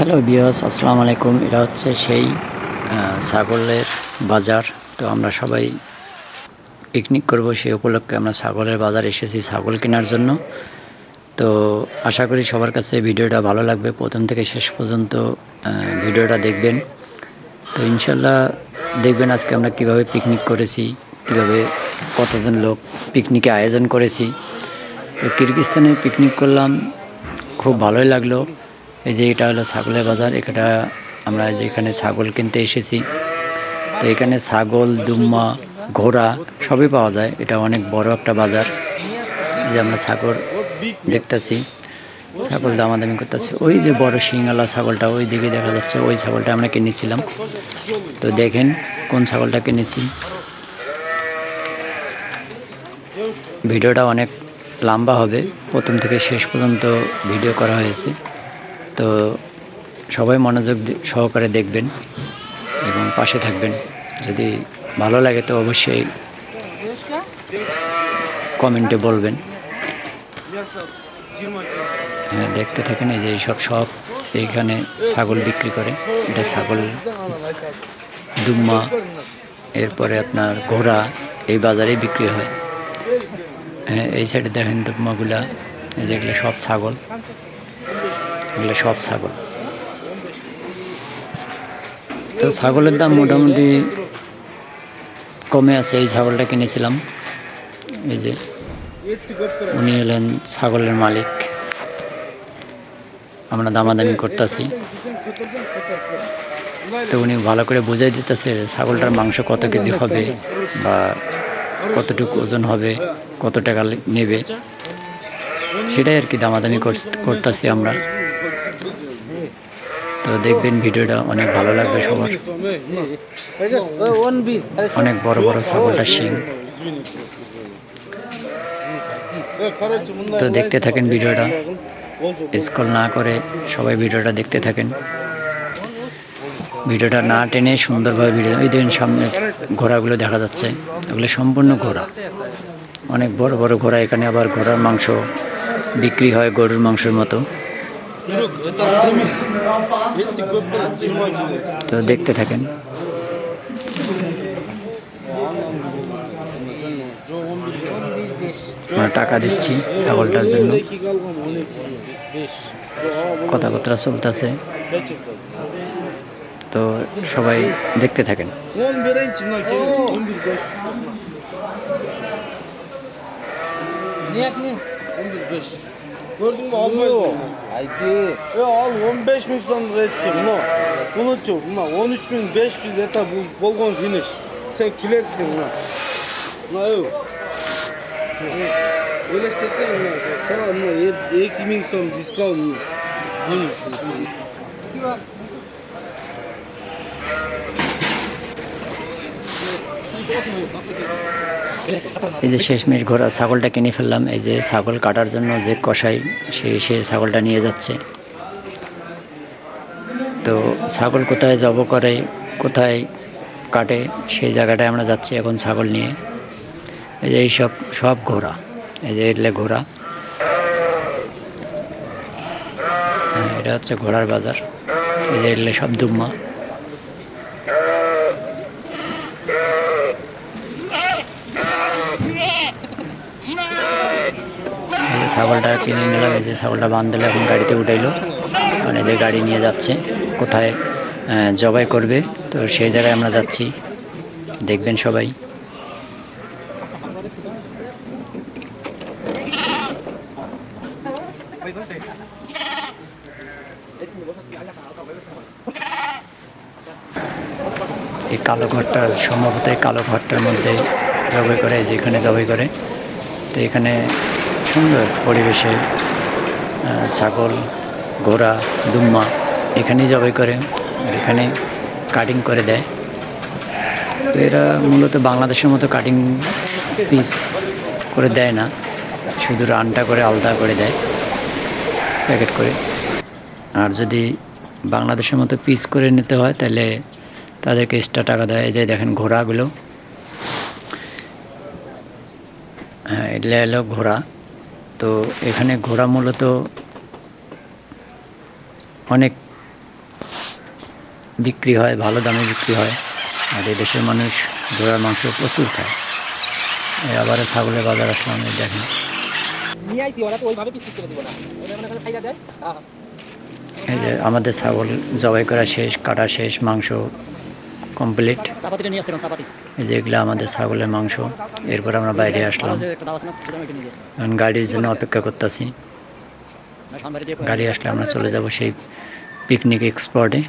Hello viewers, আসসালামু আলাইকুম। এটা হচ্ছে সেই ছাগলের বাজার। তো আমরা সবাই পিকনিক করব, সেই উপলক্ষে আমরা ছাগলের বাজার এসেছি ছাগল কেনার জন্য। তো আশা করি সবার কাছে ভিডিওটা ভালো লাগবে, প্রথম থেকে শেষ পর্যন্ত ভিডিওটা দেখবেন। তো ইনশাল্লাহ দেখবেন আজকে আমরা কিভাবে পিকনিক করেছি, কিভাবে কতজন লোক পিকনিকে আয়োজন করেছি। তো কিরগিজস্তানে পিকনিক করলাম, খুব ভালোই লাগলো। এই যে এটা হলো ছাগলের বাজার, এটা আমরা যেখানে ছাগল কিনতে এসেছি। তো এখানে ছাগল, দুম্বা, ঘোড়া সবই পাওয়া যায়। এটা অনেক বড় একটা বাজার। এই যে আমরা ছাগল দেখতেছি, ছাগল দামাদামি করতেছি। ওই যে বড় শিংওয়ালা ছাগলটা ওই দিকে দেখা যাচ্ছে, ওই ছাগলটা আমরা কিনেছিলাম। তো দেখেন কোন ছাগলটা কিনেছি। ভিডিওটা অনেক লম্বা হবে, প্রথম থেকে শেষ পর্যন্ত ভিডিও করা হয়েছে। তো সবাই মনোযোগ সহকারে দেখবেন এবং পাশে থাকবেন। যদি ভালো লাগে তো অবশ্যই কমেন্টে বলবেন। হ্যাঁ, দেখতে থাকেন। এই যে এইসব সব এইখানে ছাগল বিক্রি করে। এটা ছাগল, দুম্বা, এরপরে আপনার ঘোড়া এই বাজারেই বিক্রি হয়। হ্যাঁ, এই সাইডে দেখেন দুম্বাগুলা, এই যেগুলো সব ছাগল, এগুলো সব ছাগল। তো ছাগলের দাম মোটামুটি কমে আছে। এই ছাগলটা কিনেছিলাম। এই যে উনি হলেন ছাগলের মালিক, আমরা দামাদামি করতেছি। তো উনি ভালো করে বুঝাই দিতেছে ছাগলটার মাংস কত কেজি হবে বা কতটুকু ওজন হবে, কত টাকা নেবে, সেটাই আর কি দামাদামি করতেছি আমরা। তো দেখবেন ভিডিওটা অনেক ভালো লাগবে সবার। অনেক বড় বড় ছাগলটার শিং। তো দেখতে থাকেন ভিডিওটা, স্ক্রল না করে সবাই ভিডিওটা দেখতে থাকেন। ভিডিওটা না টেনে সুন্দরভাবে ভিডিও, ওই দিন সামনে ঘোড়াগুলো দেখা যাচ্ছে, ওগুলো সম্পূর্ণ ঘোড়া, অনেক বড় বড় ঘোড়া। এখানে আবার ঘোড়ার মাংস বিক্রি হয় গরুর মাংসের মতো। তো দেখতে থাকেন। আমরা টাকা দিচ্ছি ছাগলটার জন্য, কথাবার্তা চলতেছে। তো সবাই দেখতে থাকেন। Gördün mü almayız bunu. Haydi. Al 15 bin son reçke bunu. Bunu çok buna 13.500 eta bu bolgon finish. Sen kiletsin buna. Buna ev. Öyle istedin mi? Sana buna 2.000 son discount mu? Bunu şu. এই যে শেষমেশ ঘোড়া ছাগলটা কিনে ফেললাম। এই যে ছাগল কাটার জন্য যে কসাই, সে ছাগলটা নিয়ে যাচ্ছে। তো ছাগল কোথায় জব করে, কোথায় কাটে, সেই জায়গাটায় আমরা যাচ্ছি এখন ছাগল নিয়ে। এই যে এইসব সব ঘোড়া, এই যে এলে ঘোড়া। হ্যাঁ, এটা হচ্ছে ঘোড়ার বাজার। এই যে এলে সব দুম্মা। এই যে ছাগলটা কিনে নিলাম। এই যে ছাগলটা বাঁধলে এখন গাড়িতে উঠাইলো, মানে যে গাড়ি নিয়ে যাচ্ছে কোথায় জবাই করবে। তো সেই জায়গায় আমরা যাচ্ছি, দেখবেন সবাই। এই কালো ঘরটা সম্ভবত এই কালো ঘরটার মধ্যে জবাই করে, যেখানে জবাই করে। তো এখানে সুন্দর পরিবেশে ছাগল, ঘোড়া, দুম্মা এখানেই জবাই করে, এখানে কাটিং করে দেয়। তো এরা মূলত বাংলাদেশের মতো কাটিং পিস করে দেয় না, শুধু রানটা করে আলাদা করে দেয় প্যাকেট করে। আর যদি বাংলাদেশের মতো পিস করে নিতে হয় তাহলে তাদেরকে এক্সট্রা টাকা দেয়। এই যে দেখেন ঘোড়াগুলো, হ্যাঁ এটা এলো ঘোড়া। তো এখানে ঘোড়া মূলত অনেক বিক্রি হয়, ভালো দামে বিক্রি হয়। আর এই দেশের মানুষ ঘোড়ার মাংস প্রচুর খায়। আবারও ছাগলের বাজার আসলাম, এই দেখেন। এই যে আমাদের ছাগল জবাই করা শেষ, কাটা শেষ, মাংস কমপ্লিট। এই যে এগুলো আমাদের ছাগলের মাংস। এরপর আমরা বাইরে আসলাম, এখন গাড়ির জন্য অপেক্ষা করতেছি। গাড়ি আসলে আমরা চলে যাব সেই পিকনিক স্পটে।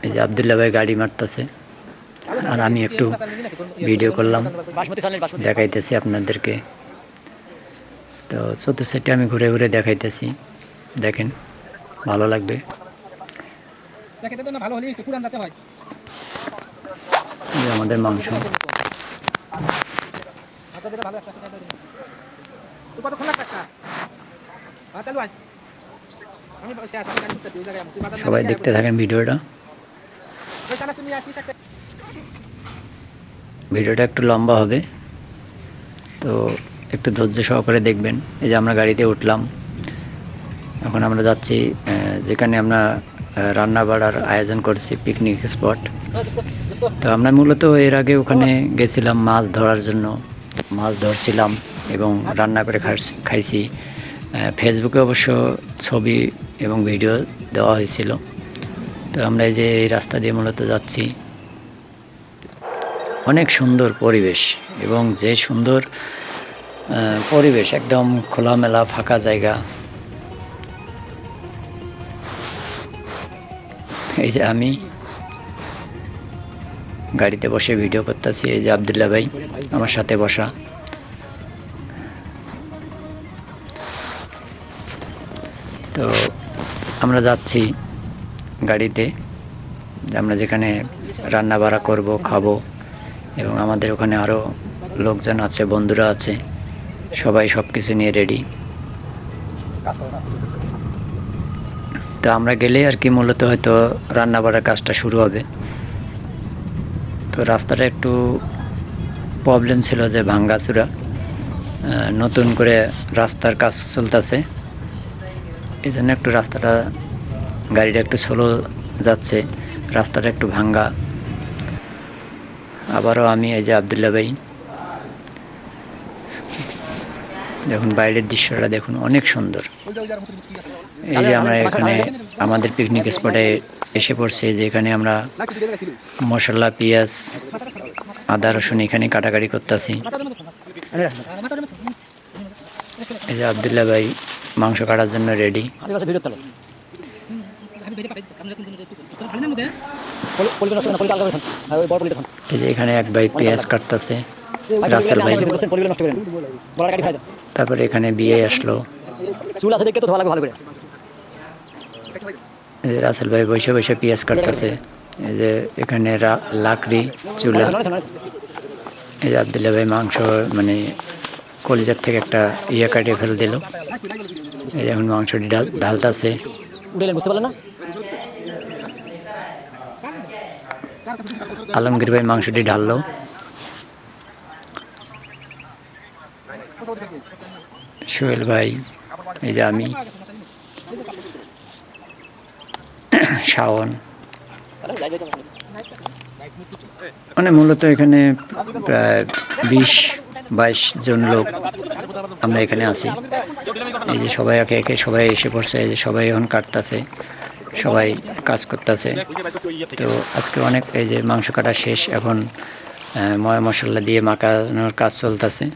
এই যে আবদুল্লাহ ভাই গাড়ি মারতেছে, আর আমি একটু ভিডিও করলাম, দেখাইতেছি আপনাদেরকে। তো চতুর্থ আমি ঘুরে ঘুরে দেখাইতেছি, দেখেন, ভালো লাগবে। আমাদের মাংস সবাই দেখতে থাকেন ভিডিওটা। ভিডিওটা একটু লম্বা হবে, তো একটু ধৈর্য সহকারে দেখবেন। এই যে আমরা গাড়িতে উঠলাম, এখন আমরা যাচ্ছি যেখানে আমরা রান্না বাড়ার আয়োজন করছি, পিকনিক স্পট। তো আমরা মূলত এর আগে ওখানে গেছিলাম মাছ ধরার জন্য, মাছ ধরছিলাম এবং রান্না করে খাইছি। ফেসবুকে অবশ্য ছবি এবং ভিডিও দেওয়া হয়েছিল। তো আমরা এই যে এই রাস্তা দিয়ে মূলত যাচ্ছি। অনেক সুন্দর পরিবেশ, এবং যে সুন্দর পরিবেশ, একদম খোলামেলা ফাঁকা জায়গা। এই যে আমি গাড়িতে বসে ভিডিও করতেছি, এই যে আবদুল্লাহ ভাই আমার সাথে বসা। তো আমরা যাচ্ছি গাড়িতে, আমরা যেখানে রান্না বাড়া করব, খাবো, এবং আমাদের ওখানে আরও লোকজন আছে, বন্ধুরা আছে, সবাই সব কিছু নিয়ে রেডি। তো আমরা গেলে আর কি মূলত হয়তো রান্না বাড়ার কাজটা শুরু হবে। তো রাস্তাটা একটু প্রবলেম ছিল, যে ভাঙ্গাচুরা, নতুন করে রাস্তার কাজ চলতেছে, এই জন্য একটু রাস্তাটা, গাড়িটা একটু স্লো যাচ্ছে, রাস্তাটা একটু ভাঙ্গা। আবারও আমি, এই যে আবদুল্লাহ ভাই, দেখুন বাইরের দৃশ্যটা দেখুন, অনেক সুন্দর। এই যে আমরা এখানে আমাদের পিকনিক স্পটে এসে পড়ছি, যে এখানে আমরা মশলা, পেঁয়াজ, আদা, রসুন এখানে কাটাকাটি করতেছি। এই যে আবদুল্লাহ ভাই মাংস কাটার জন্য রেডি। এই যে এখানে এক ভাই পেঁয়াজ কাটতেছে, রাসেল ভাই। তারপরে এখানে বিয়ে আসলো, রাসেল ভাই বসে বসে পেঁয়াজ কাটতেছে। এই যে এখানে লাকড়ি, চুলা। এই যে আবদুল্লাহ ভাই মাংস, মানে কলিজার থেকে একটা ইয়ে কাটিয়ে ফেলে দিল। এই যে এখন মাংসটি ঢালতেছে। আলমগীর ভাই মাংসটি ঢাললো। সোহেল ভাই, এই যে আমি, শাওন। মানে মূলত এখানে প্রায় 20-22 জন লোক আমরা এখানে আছি। এই যে সবাই একে একে সবাই এসে পড়ছে, এই যে সবাই এখন কাটতেছে, সবাই কাজ করতেছে। তো আজকে অনেক, এই যে মাংস কাটা শেষ, এখন ময় মশলা দিয়ে মাখানোর কাজ চলতেছে।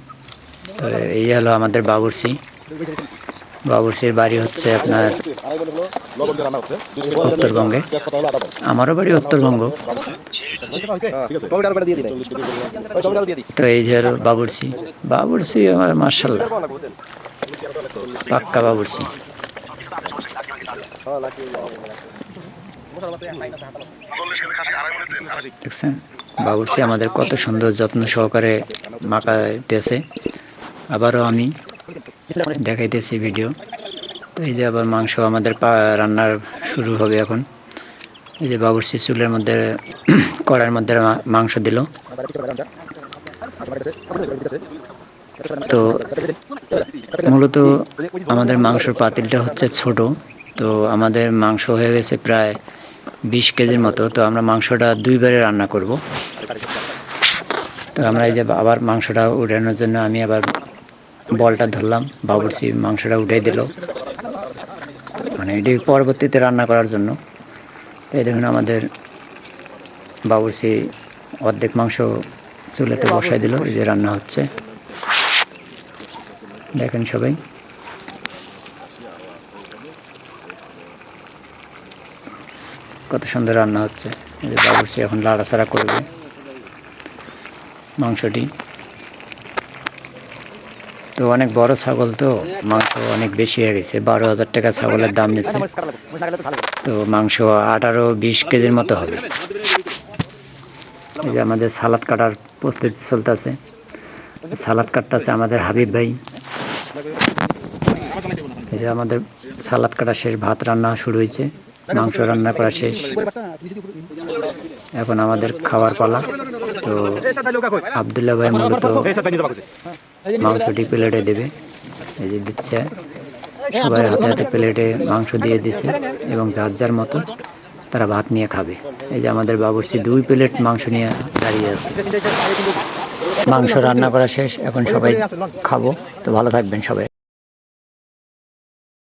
তো এই হলো আমাদের বাবুর্চি। বাবুর্চির বাড়ি হচ্ছে আপনার উত্তরবঙ্গে, আমারও বাড়ি উত্তরবঙ্গ। তো এই যে হলো বাবুর্চি। বাবুর্চি আমার মাশাআল্লাহ পাক্কা বাবুর্চি। দেখছেন বাবুর্চি আমাদের কত সুন্দর যত্ন সহকারে মাখাইতেছে। আবারও আমি দেখাইতেছি ভিডিও। তো এই যে আবার মাংস আমাদের রান্নার শুরু হবে এখন। এই যে বাবুর্চি চুলের মধ্যে, কড়াইয়ের মধ্যে মাংস দিল। তো মূলত আমাদের মাংসর পাতিলটা হচ্ছে ছোট, তো আমাদের মাংস হয়ে গেছে প্রায় 20 কেজির মতো। তো আমরা মাংসটা দুইবারে রান্না করব। তো আমরা এই যে আবার মাংসটা উঠানোর জন্য আমি আবার বলটা ধরলাম, বাবুর্চি মাংসটা উঠে দিল, মানে এটি পরবর্তীতে রান্না করার জন্য। তো এই দেখুন আমাদের বাবুর্চি অর্ধেক মাংস চুলাতে বসাই দিল, এই যে রান্না হচ্ছে, দেখেন সবাই। কত সুন্দর রান্না হচ্ছে। এই যে বাবুর্চি এখন লাড়াচাড়া করবে মাংসটি। তো অনেক বড় ছাগল, তো মাংস অনেক বেশি হয়ে গেছে, 12,000 টাকা ছাগলের দাম নিচ্ছে। তো মাংস 18-20 কেজির মতো হবে। এই যে আমাদের সালাদ কাটার প্রস্তুতি চলতেছে, সালাদ কাটতেছে আমাদের হাবিব ভাই। এই যে আমাদের সালাদ কাটা শেষ, ভাত রান্না শুরু হয়েছে, মাংস রান্না করা শেষ, এখন আমাদের খাওয়ার পালা। তো আবদুল্লাহ ভাই মূলত মাংসটি প্লেটে দেবে, এই যে দিচ্ছে, সবাই হাতে হাতে প্লেটে মাংস দিয়ে দিছে এবং যার যার মতো তারা ভাত নিয়ে খাবে। এই যে আমাদের বাবুর্চি 2 প্লেট মাংস নিয়ে দাঁড়িয়ে আছে। মাংস রান্না করা শেষ, এখন সবাই খাবো। তো ভালো থাকবেন সবাই।